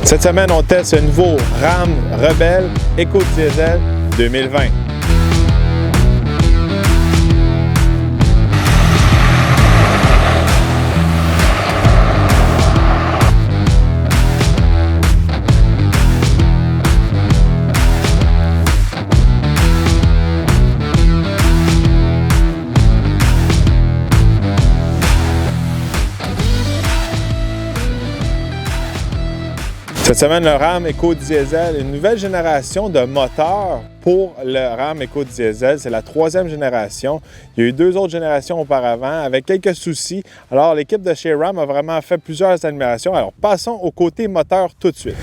Cette semaine, on teste un nouveau Ram Rebelle Eco-Diesel 2020. Cette semaine, le Ram Eco-Diesel, une nouvelle génération de moteurs pour le Ram Eco-Diesel. C'est la troisième génération. Il y a eu deux autres générations auparavant avec quelques soucis. Alors, l'équipe de chez Ram a vraiment fait plusieurs améliorations. Alors, passons au côté moteur tout de suite.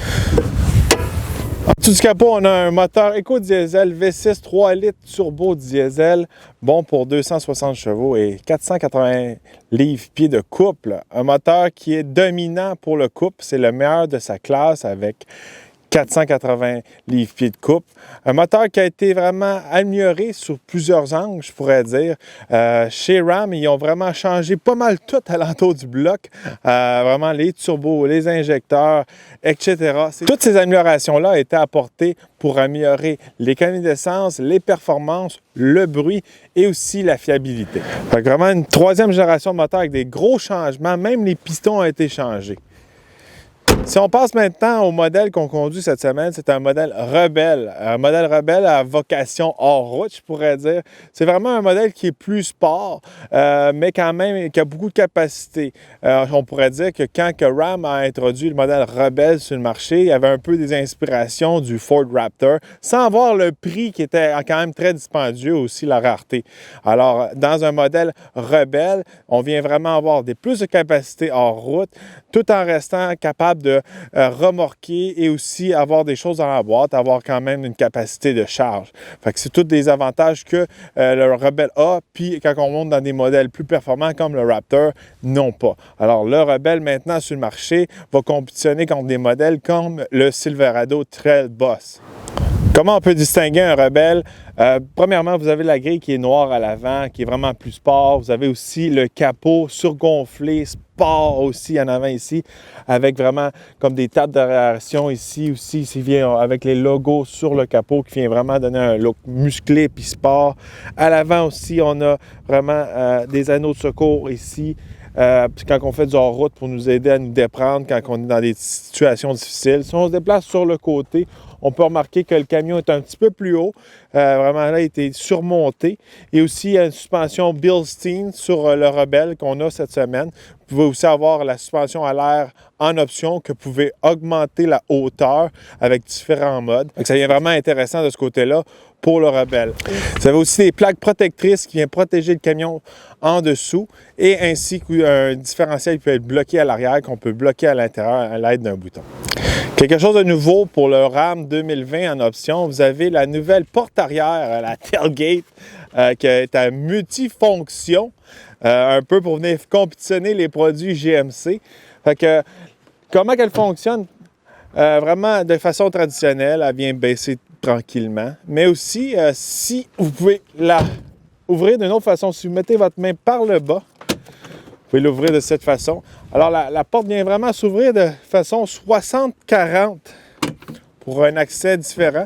En dessous du capot, on a un moteur Eco-Diesel V6 3 litres turbo diesel, bon pour 260 chevaux et 480 livres-pieds de couple. Un moteur qui est dominant pour le couple, c'est le meilleur de sa classe avec 480 livres-pieds de couple. Un moteur qui a été vraiment amélioré sur plusieurs angles, je pourrais dire. Chez Ram, ils ont vraiment changé pas mal tout alentour du bloc. Vraiment les turbos, les injecteurs, etc. Toutes ces améliorations-là ont été apportées pour améliorer l'économie d'essence, les performances, le bruit et aussi la fiabilité. Fait que vraiment une troisième génération de moteur avec des gros changements, même les pistons ont été changés. Si on passe maintenant au modèle qu'on conduit cette semaine, c'est un modèle Rebelle. Un modèle Rebelle à vocation hors route, je pourrais dire. C'est vraiment un modèle qui est plus sport, mais quand même qui a beaucoup de capacité. On pourrait dire que quand que Ram a introduit le modèle Rebelle sur le marché, il y avait un peu des inspirations du Ford Raptor, sans avoir le prix qui était quand même très dispendieux, aussi la rareté. Alors, dans un modèle Rebelle, on vient vraiment avoir plus de capacité hors route, tout en restant capable de remorquer et aussi avoir des choses dans la boîte, avoir quand même une capacité de charge. Fait que c'est tous des avantages que le Rebelle a, puis quand on monte dans des modèles plus performants comme le Raptor, non pas. Alors le Rebelle maintenant sur le marché va compétitionner contre des modèles comme le Silverado Trail Boss. Comment on peut distinguer un Rebelle? Premièrement, vous avez la grille qui est noire à l'avant, qui est vraiment plus sport. Vous avez aussi le capot surgonflé, sport aussi en avant ici, avec vraiment comme des tables d'aération ici aussi, qui vient avec les logos sur le capot, qui vient vraiment donner un look musclé puis sport. À l'avant aussi, on a vraiment des anneaux de secours ici. Quand on fait du hors-route pour nous aider à nous déprendre quand on est dans des situations difficiles. Si on se déplace sur le côté, on peut remarquer que le camion est un petit peu plus haut. Vraiment là, il était surmonté. Et aussi, il y a une suspension Bilstein sur le Rebelle qu'on a cette semaine. Vous pouvez aussi avoir la suspension à l'air en option que vous pouvez augmenter la hauteur avec différents modes. Donc, ça devient vraiment intéressant de ce côté-là pour le Rebelle. Vous avez aussi des plaques protectrices qui viennent protéger le camion en dessous et ainsi qu'un différentiel qui peut être bloqué à l'arrière qu'on peut bloquer à l'intérieur à l'aide d'un bouton. Quelque chose de nouveau pour le Ram 2020 en option, vous avez la nouvelle porte arrière, la tailgate, qui est à multifonction, un peu pour venir compétitionner les produits GMC. Fait que, comment elle fonctionne? Vraiment de façon traditionnelle, elle vient baisser tranquillement, mais aussi si vous pouvez la ouvrir d'une autre façon, si vous mettez votre main par le bas, vous pouvez l'ouvrir de cette façon. Alors la porte vient vraiment s'ouvrir de façon 60-40 pour un accès différent.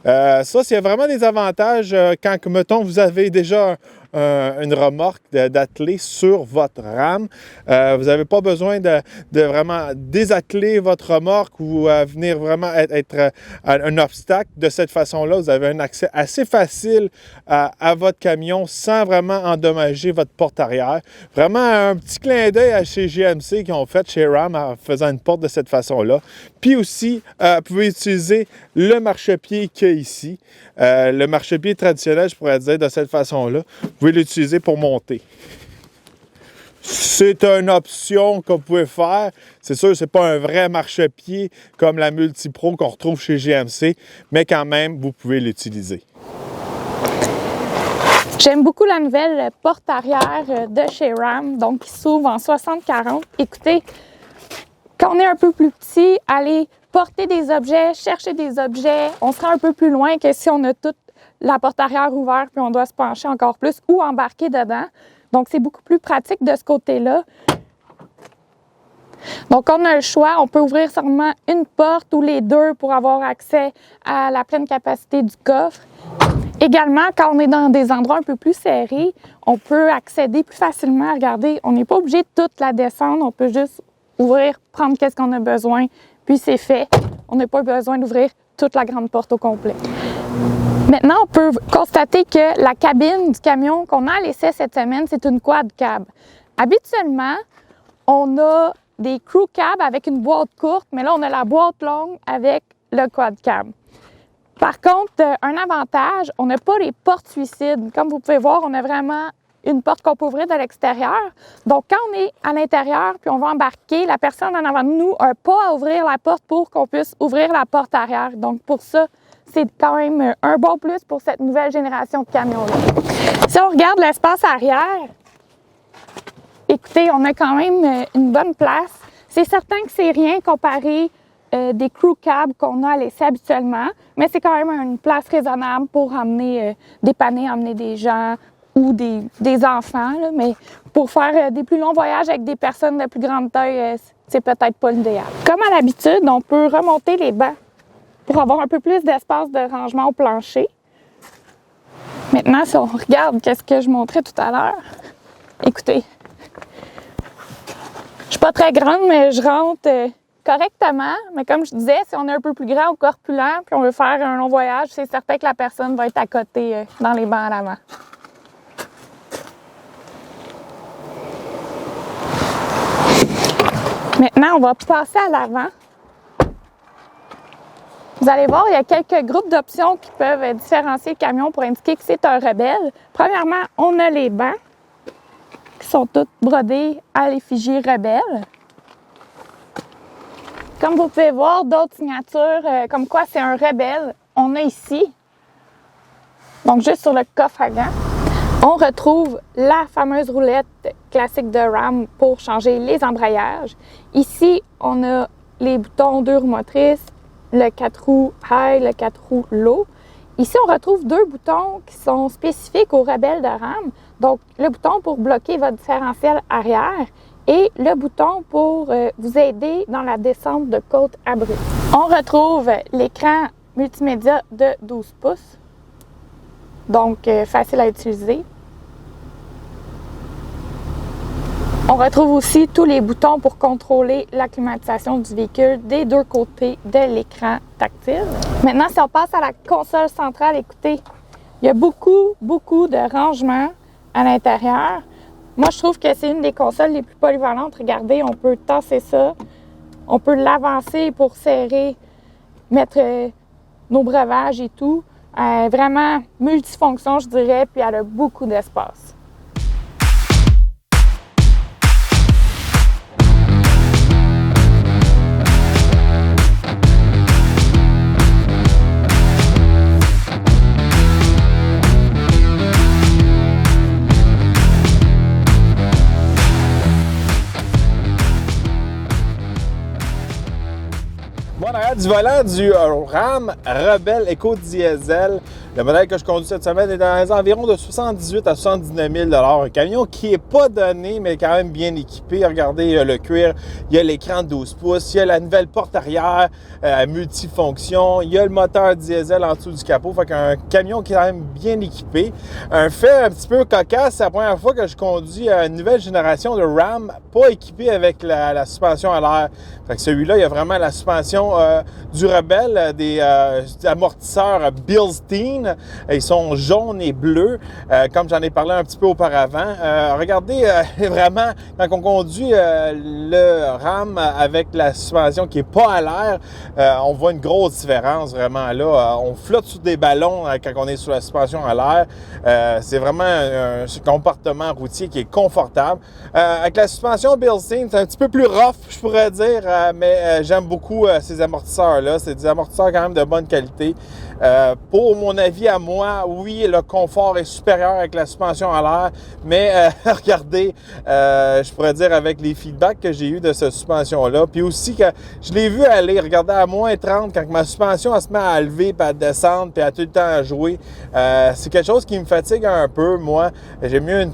Ça, c'est vraiment des avantages quand, mettons, vous avez déjà une remorque d'atteler sur votre Ram. Vous n'avez pas besoin de vraiment désatteler votre remorque ou venir vraiment être un obstacle. De cette façon-là, vous avez un accès assez facile à votre camion sans vraiment endommager votre porte arrière. Vraiment un petit clin d'œil à chez GMC qui ont fait chez Ram en faisant une porte de cette façon-là. Puis aussi, vous pouvez utiliser le marchepied qu'il y a ici. Le marchepied traditionnel, je pourrais dire de cette façon-là. Vous pouvez l'utiliser pour monter. C'est une option que vous pouvez faire. C'est sûr, ce n'est pas un vrai marchepied comme la Multipro qu'on retrouve chez GMC, mais quand même, vous pouvez l'utiliser. J'aime beaucoup la nouvelle porte arrière de chez Ram, donc qui s'ouvre en 60-40. Écoutez, quand on est un peu plus petit, aller porter des objets, chercher des objets, on sera un peu plus loin que si on a toute la porte arrière ouverte puis on doit se pencher encore plus ou embarquer dedans. Donc, c'est beaucoup plus pratique de ce côté-là. Donc, on a le choix. On peut ouvrir seulement une porte ou les deux pour avoir accès à la pleine capacité du coffre. Également, quand on est dans des endroits un peu plus serrés, on peut accéder plus facilement. Regardez, on n'est pas obligé de toute la descendre. On peut juste ouvrir, prendre qu'est-ce qu'on a besoin, puis c'est fait. On n'a pas besoin d'ouvrir toute la grande porte au complet. Maintenant, on peut constater que la cabine du camion qu'on a à l'essai cette semaine, c'est une quad cab. Habituellement, on a des crew cab avec une boîte courte, mais là, on a la boîte longue avec le quad cab. Par contre, un avantage, on n'a pas les portes suicides. Comme vous pouvez voir, on a vraiment une porte qu'on peut ouvrir de l'extérieur. Donc, quand on est à l'intérieur puis on va embarquer, la personne en avant de nous n'a pas à ouvrir la porte pour qu'on puisse ouvrir la porte arrière. Donc, pour ça, c'est quand même un bon plus pour cette nouvelle génération de camions-là. Si on regarde l'espace arrière, écoutez, on a quand même une bonne place. C'est certain que c'est rien comparé des crew cabs qu'on a à l'essai habituellement, mais c'est quand même une place raisonnable pour dépanner, emmener des gens ou des enfants. Là, mais pour faire des plus longs voyages avec des personnes de plus grande taille, c'est peut-être pas l'idéal. Comme à l'habitude, on peut remonter les bancs pour avoir un peu plus d'espace de rangement au plancher. Maintenant, si on regarde ce que je montrais tout à l'heure, écoutez, je suis pas très grande, mais je rentre correctement. Mais comme je disais, si on est un peu plus grand ou corpulent, puis on veut faire un long voyage, c'est certain que la personne va être à côté dans les bancs à l'avant. Maintenant, on va passer à l'avant. Vous allez voir, il y a quelques groupes d'options qui peuvent différencier le camion pour indiquer que c'est un Rebelle. Premièrement, on a les bancs qui sont tous brodés à l'effigie Rebelle. Comme vous pouvez voir, d'autres signatures comme quoi c'est un Rebelle, on a ici. Donc, juste sur le coffre à gants, on retrouve la fameuse roulette classique de Ram pour changer les embrayages. Ici, on a les boutons 2 roues motrices, le 4 roues high, le 4 roues low. Ici, on retrouve 2 boutons qui sont spécifiques aux Rebelles de Ram. Donc, le bouton pour bloquer votre différentiel arrière et le bouton pour vous aider dans la descente de côte abrupte. On retrouve l'écran multimédia de 12 pouces, donc facile à utiliser. On retrouve aussi tous les boutons pour contrôler la climatisation du véhicule des deux côtés de l'écran tactile. Maintenant, si on passe à la console centrale, écoutez, il y a beaucoup de rangements à l'intérieur. Moi, je trouve que c'est une des consoles les plus polyvalentes. Regardez, on peut tasser ça, on peut l'avancer pour serrer, mettre nos breuvages et tout. Vraiment multifonction, je dirais, puis elle a beaucoup d'espace. Moi, en arrière du volant du Ram Rebelle Eco-Diesel, le modèle que je conduis cette semaine est dans les environs de 78 à 79 000 $. Un camion qui n'est pas donné, mais quand même bien équipé. Regardez, il y a le cuir, il y a l'écran de 12 pouces, il y a la nouvelle porte arrière multifonction, il y a le moteur diesel en dessous du capot. Fait qu'un camion qui est quand même bien équipé. Un fait un petit peu cocasse, c'est la première fois que je conduis une nouvelle génération de Ram pas équipée avec la suspension à l'air. Fait que celui-là, il y a vraiment la suspension du Rebelle, des amortisseurs Bilstein. Ils sont jaunes et bleus, comme j'en ai parlé un petit peu auparavant. Regardez, vraiment, quand on conduit le Ram avec la suspension qui n'est pas à l'air, on voit une grosse différence vraiment là. On flotte sur des ballons quand on est sur la suspension à l'air. C'est vraiment un comportement routier qui est confortable. Avec la suspension Bilstein, c'est un petit peu plus rough, je pourrais dire, mais j'aime beaucoup ces amortisseurs-là. C'est des amortisseurs quand même de bonne qualité. Pour mon avis à moi, oui, le confort est supérieur avec la suspension à l'air, mais regardez, je pourrais dire avec les feedbacks que j'ai eu de cette suspension-là, puis aussi que je l'ai vu aller, regardez, à moins 30, quand ma suspension elle se met à lever, puis à descendre, puis à tout le temps à jouer, c'est quelque chose qui me fatigue un peu, moi. J'aime mieux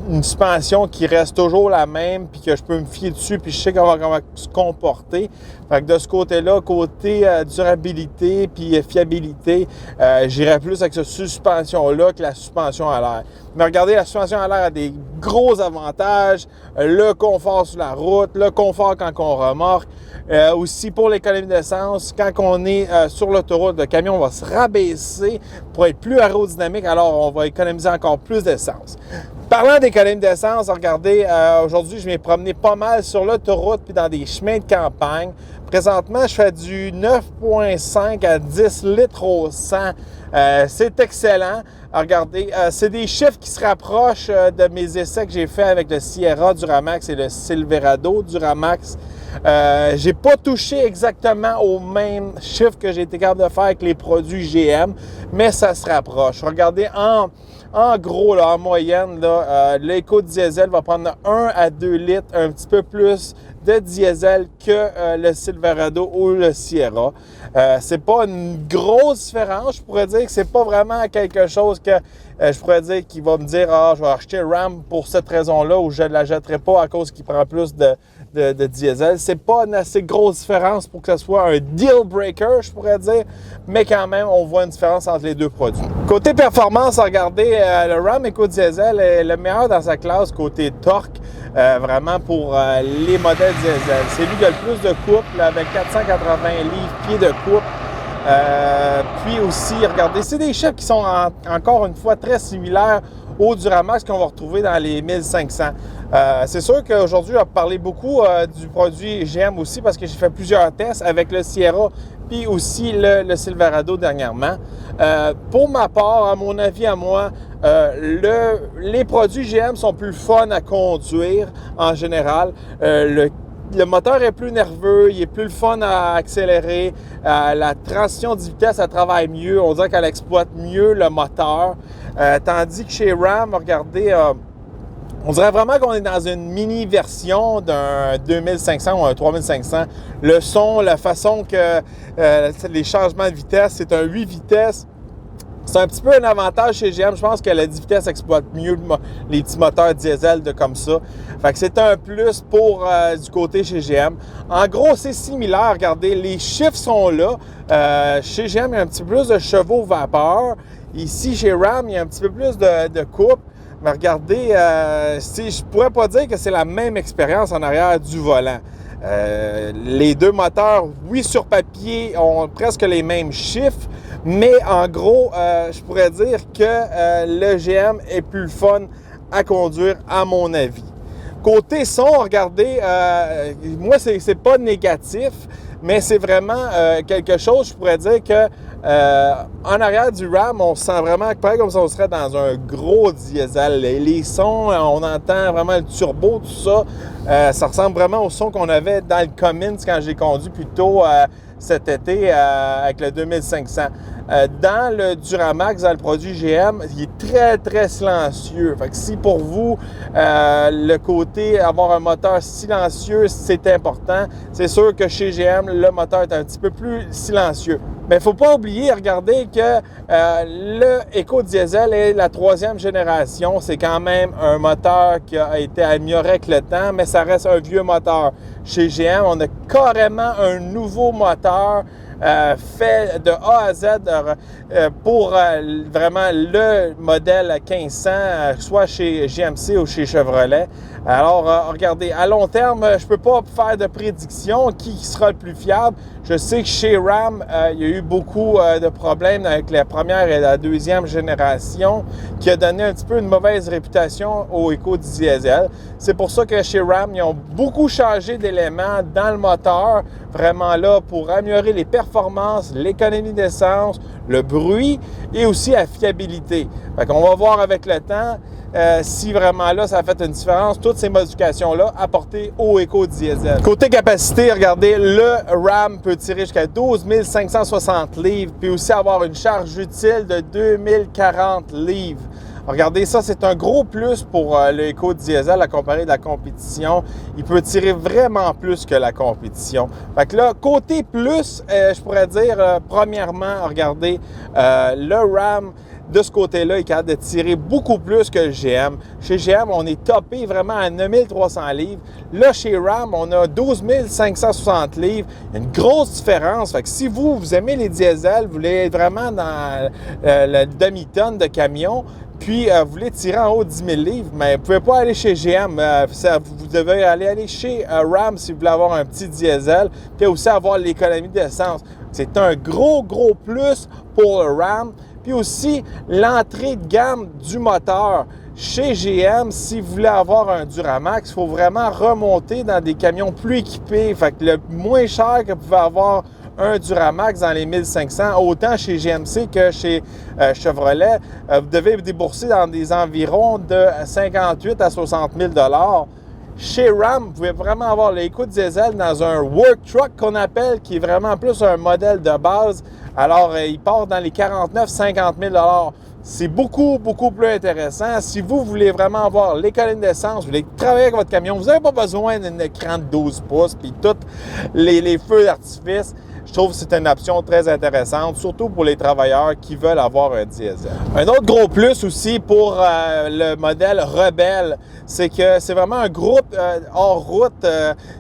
une suspension qui reste toujours la même, puis que je peux me fier dessus, puis je sais comment elle va se comporter. Fait que de ce côté-là, côté durabilité puis fiabilité, j'irais plus avec cette suspension-là que la suspension à l'air. Mais regardez, la suspension à l'air a des gros avantages. Le confort sur la route, le confort quand on remorque. Aussi pour l'économie d'essence, quand on est sur l'autoroute, le camion va se rabaisser pour être plus aérodynamique, alors on va économiser encore plus d'essence. Parlant d'économie d'essence, regardez, aujourd'hui, je m'ai promené pas mal sur l'autoroute puis dans des chemins de campagne. Présentement, je fais du 9,5 à 10 litres au 100. C'est excellent. Regardez, c'est des chiffres qui se rapprochent de mes essais que j'ai fait avec le Sierra Duramax et le Silverado Duramax. J'ai pas touché exactement au même chiffre que j'ai été capable de faire avec les produits GM, mais ça se rapproche. Regardez, en gros, là, en moyenne, l'éco-diesel va prendre 1 à 2 litres, un petit peu plus de diesel que le Silverado ou le Sierra. C'est pas une grosse différence. Je pourrais dire que c'est pas vraiment quelque chose que je pourrais dire qui va me dire « Ah, je vais acheter Ram pour cette raison-là » ou « Je ne la jetterai pas à cause qu'il prend plus de diesel ». C'est pas une assez grosse différence pour que ce soit un deal breaker, je pourrais dire, mais quand même, on voit une différence entre les deux produits. Côté performance, regardez, le Ram EcoDiesel est le meilleur dans sa classe côté torque, vraiment pour les modèles diesel. C'est lui qui a le plus de couple avec 480 livres-pieds de couple. Puis aussi, regardez, c'est des chiffres qui sont encore une fois très similaires au Duramax qu'on va retrouver dans les 1500. C'est sûr qu'aujourd'hui, on va parler beaucoup du produit GM aussi parce que j'ai fait plusieurs tests avec le Sierra puis aussi le Silverado dernièrement. Pour ma part, à mon avis à moi, les produits GM sont plus fun à conduire en général. Le moteur est plus nerveux, il est plus le fun à accélérer. La transition de vitesse, elle travaille mieux. On dirait qu'elle exploite mieux le moteur. Tandis que chez Ram, regardez, on dirait vraiment qu'on est dans une mini-version d'un 2500 ou un 3500. Le son, la façon que les changements de vitesse, c'est un 8 vitesses. C'est un petit peu un avantage chez GM. Je pense que la 10 vitesses exploite mieux les petits moteurs diesel comme ça. Fait que c'est un plus pour du côté chez GM. En gros, c'est similaire. Regardez, les chiffres sont là. Chez GM, il y a un petit peu plus de chevaux vapeur. Ici, chez Ram, il y a un petit peu plus de couple. Mais regardez, je pourrais pas dire que c'est la même expérience en arrière du volant. Les deux moteurs, oui, sur papier, ont presque les mêmes chiffres, mais en gros, je pourrais dire que le GM est plus fun à conduire, à mon avis. Côté son, regardez, moi, c'est pas négatif, mais c'est vraiment quelque chose, je pourrais dire que en arrière du Ram, on se sent vraiment pareil comme si on serait dans un gros diesel. Les sons, on entend vraiment le turbo, tout ça. Ça ressemble vraiment au son qu'on avait dans le Cummins quand j'ai conduit plus tôt cet été avec le 2500. Dans le Duramax, dans le produit GM, il est très, très silencieux. Fait que si pour vous, le côté avoir un moteur silencieux, c'est important, c'est sûr que chez GM, le moteur est un petit peu plus silencieux. Mais il ne faut pas oublier, regardez que le EcoDiesel est la 3e génération. C'est quand même un moteur qui a été amélioré avec le temps, mais ça reste un vieux moteur. Chez GM, on a carrément un nouveau moteur fait de A à Z pour vraiment le modèle 1500, soit chez GMC ou chez Chevrolet. Alors, regardez, à long terme, je ne peux pas faire de prédiction qui sera le plus fiable. Je sais que chez Ram, il y a eu beaucoup de problèmes avec la première et la deuxième génération qui a donné un petit peu une mauvaise réputation au EcoDiesel. C'est pour ça que chez Ram, ils ont beaucoup changé d'éléments dans le moteur, vraiment là pour améliorer les performances, l'économie d'essence, le bruit et aussi la fiabilité. Fait qu'on va voir avec le temps si vraiment là, ça a fait une différence, toutes ces modifications-là apportées au EcoDiesel. Côté capacité, regardez, le Ram peut tirer jusqu'à 12 560 livres, puis aussi avoir une charge utile de 2040 livres. Regardez, ça, c'est un gros plus pour le EcoDiesel à comparer de la compétition. Il peut tirer vraiment plus que la compétition. Fait que là, côté plus, je pourrais dire, premièrement, regardez, le Ram, de ce côté-là, il est capable de tirer beaucoup plus que le GM. Chez GM, on est topé vraiment à 9300 livres. Là, chez Ram, on a 12 560 livres. Il y a une grosse différence. Fait que si vous aimez les diesels, vous voulez être vraiment dans le demi-tonne de camion, puis vous voulez tirer en haut de 10 000 livres, mais vous ne pouvez pas aller chez GM. Vous devez aller chez Ram si vous voulez avoir un petit diesel, puis aussi avoir l'économie d'essence. C'est un gros plus pour le Ram. Puis aussi, l'entrée de gamme du moteur. Chez GM, si vous voulez avoir un Duramax, il faut vraiment remonter dans des camions plus équipés. Fait que le moins cher que vous pouvez avoir un Duramax dans les 1500, autant chez GMC que chez Chevrolet, vous devez débourser dans des environs de 58 à 60 000 $. Chez Ram, vous pouvez vraiment avoir l'éco-diesel dans un work truck qu'on appelle, qui est vraiment plus un modèle de base. Alors, il part dans les 49-50 000 $. C'est beaucoup plus intéressant. Si vous voulez vraiment avoir l'économie d'essence, vous voulez travailler avec votre camion, vous n'avez pas besoin d'un écran de 12 pouces puis tous les feux d'artifice. Je trouve que c'est une option très intéressante, surtout pour les travailleurs qui veulent avoir un diesel. Un autre gros plus aussi pour le modèle Rebelle, c'est que c'est vraiment un groupe hors route,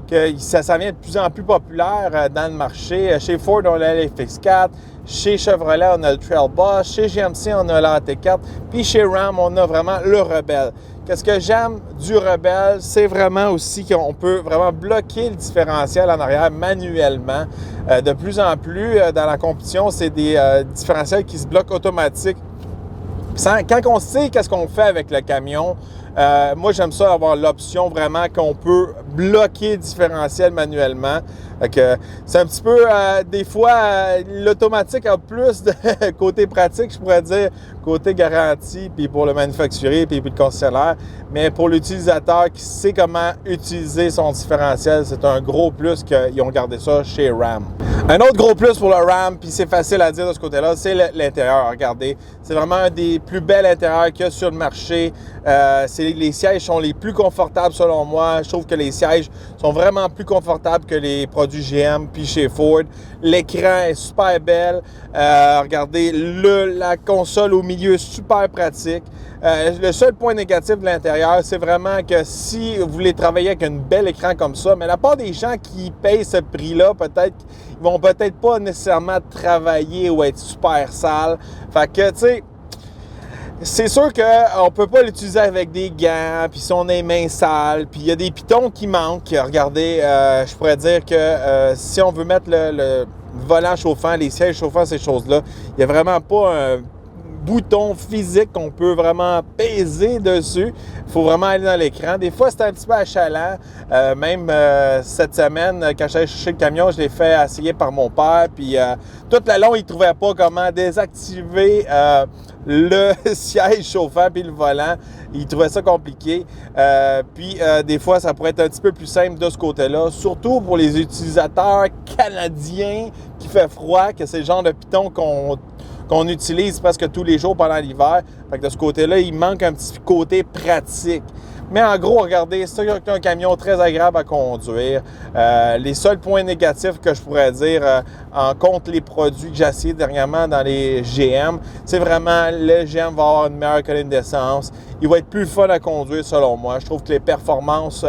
que ça vient de plus en plus populaire dans le marché. Chez Ford, on a l'FX4. Chez Chevrolet, on a le Trail Boss. Chez GMC, on a l'AT4. Puis chez Ram, on a vraiment le Rebelle. Qu'est-ce que j'aime du Rebelle? C'est vraiment aussi qu'on peut vraiment bloquer le différentiel en arrière manuellement. De plus en plus, dans la compétition, c'est des différentiels qui se bloquent automatiques. Quand on sait qu'est-ce qu'on fait avec le camion, moi, j'aime ça avoir l'option vraiment qu'on peut bloquer le différentiel manuellement. C'est un petit peu, des fois, l'automatique a plus de côté pratique, je pourrais dire, côté garantie, puis pour le manufacturier, puis le concessionnaire. Mais pour l'utilisateur qui sait comment utiliser son différentiel, c'est un gros plus qu'ils ont gardé ça chez Ram. Un autre gros plus pour le Ram, puis c'est facile à dire de ce côté-là, c'est l'intérieur. Regardez, c'est vraiment un des plus bels intérieurs qu'il y a sur le marché. Les sièges sont les plus confortables selon moi. Je trouve que les sièges sont vraiment plus confortables que les produits GM puis chez Ford. L'écran est super belle. Regardez, la console au milieu, super pratique. Le seul point négatif de l'intérieur, c'est vraiment que si vous voulez travailler avec un bel écran comme ça, mais la part des gens qui payent ce prix-là, peut-être, ils vont peut-être pas nécessairement travailler ou être super sales. Fait que, tu sais, c'est sûr qu'on ne peut pas l'utiliser avec des gants, puis si on a les mains sales, puis il y a des pitons qui manquent. Regardez, je pourrais dire que si on veut mettre le volant chauffant, les sièges chauffants, ces choses-là, il n'y a vraiment pas un bouton physique qu'on peut vraiment peser dessus. Il faut vraiment aller dans l'écran. Des fois, c'est un petit peu achalant. Même cette semaine, quand j'allais chercher le camion, je l'ai fait essayer par mon père. Puis tout le long, il ne trouvait pas comment désactiver le siège chauffant puis le volant. Il trouvait ça compliqué. Des fois, ça pourrait être un petit peu plus simple de ce côté-là. Surtout pour les utilisateurs canadiens qui fait froid, que c'est le genre de piton qu'on utilise presque tous les jours pendant l'hiver. Fait que de ce côté-là, il manque un petit côté pratique. Mais en gros, regardez, c'est un camion très agréable à conduire. Les seuls points négatifs que je pourrais dire en contre les produits que j'ai essayés dernièrement dans les GM, c'est vraiment le GM va avoir une meilleure économie d'essence. Il va être plus fun à conduire selon moi. Je trouve que les performances,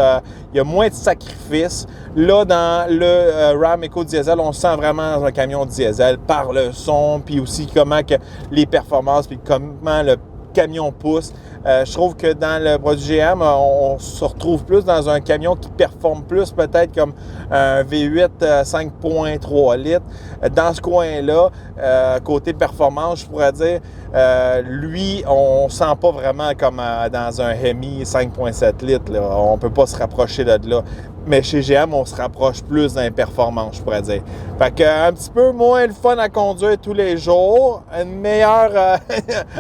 il y a moins de sacrifices. Là, dans le Ram EcoDiesel, on se sent vraiment dans un camion diesel par le son, puis aussi comment que les performances, puis comment le camion pousse. Je trouve que dans le produit GM, on se retrouve plus dans un camion qui performe plus, peut-être comme un V8 5.3 litres. Dans ce coin-là, côté performance, je pourrais dire, lui, on ne sent pas vraiment comme dans un Hemi 5.7 litres. Là. On ne peut pas se rapprocher de là. Mais chez GM, on se rapproche plus d'un performance, je pourrais dire. Fait que un petit peu moins le fun à conduire tous les jours, une meilleure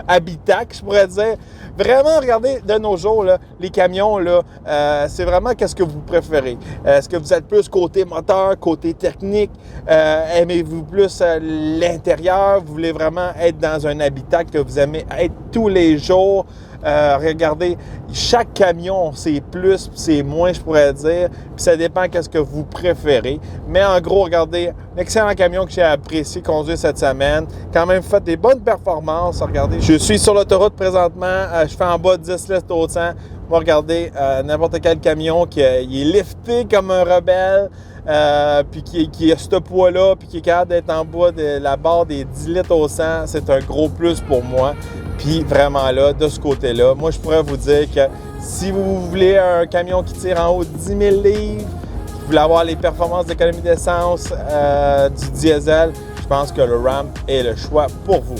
habitacle, je pourrais dire. Vraiment, regardez, de nos jours, là, les camions, là, c'est vraiment qu'est-ce que vous préférez. Est-ce que vous êtes plus côté moteur, côté technique? Aimez-vous plus l'intérieur? Vous voulez vraiment être dans un habitacle que vous aimez être tous les jours? Regardez, chaque camion, c'est plus, c'est moins, je pourrais dire. Puis ça dépend qu'est-ce que vous préférez. Mais en gros, regardez, un excellent camion que j'ai apprécié conduire cette semaine. Quand même fait des bonnes performances. Regardez, je suis sur l'autoroute présentement. Je fais en bas de 10 litres au 100. Moi, regardez, n'importe quel camion qui est lifté comme un rebelle. Puis qui a ce poids-là, puis qui est capable d'être en bas de la barre des 10 litres au 100, c'est un gros plus pour moi. Puis vraiment là, de ce côté-là, moi je pourrais vous dire que si vous voulez un camion qui tire en haut de 10 000 livres, vous voulez avoir les performances d'économie d'essence du diesel, je pense que le Ram est le choix pour vous.